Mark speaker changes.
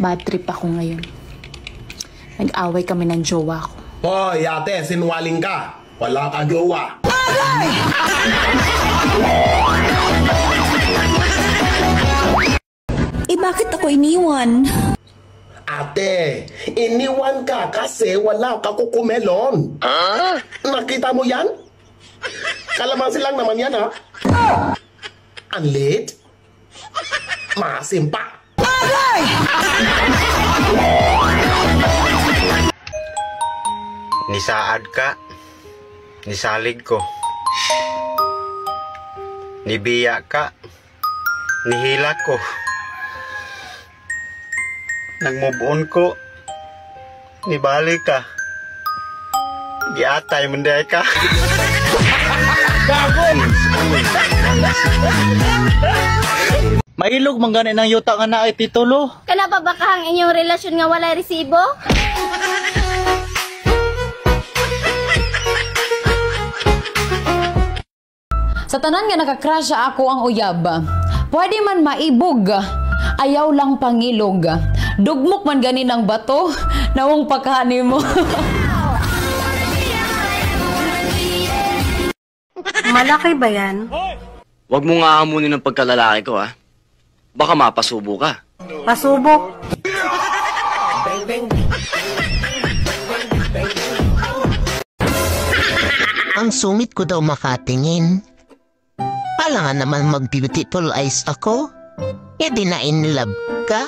Speaker 1: Bad trip ako ngayon. Nag-away kami ng jowa ko.
Speaker 2: Hoy, ate, sinwaling ka. Wala ka jowa.
Speaker 3: Bakit ako iniwan?
Speaker 2: Ate, iniwan ka kasi wala ka kukumelon. Nakita mo yan? Kalamansi lang naman yan, ha? Ang lit? Maasim pa.
Speaker 4: Nisaad ka, nisalig ko. Nibiya ka, nihila ko. Nag-move on ko, nibalik ka. Giatay menday ka.
Speaker 5: Mailog man gani ng yuta nga na ay titulo.
Speaker 6: Kana pa ba kahang inyong relasyon nga walay resibo?
Speaker 7: Sa tanan nga nakakrush ako ang uyab. Pwede man maibog, ayaw lang pangilog. Dugmok man gani ng bato, nawang pakani mo.
Speaker 8: Malaki ba yan?
Speaker 9: Huwag mo nga amunin ng pagkalalaki ko, ha? Baka mapasubo ka.
Speaker 8: Pasubok.
Speaker 10: Ang sungit ko daw makatingin. Pala nga naman mag-beautiful eyes ako. E di na in love ka?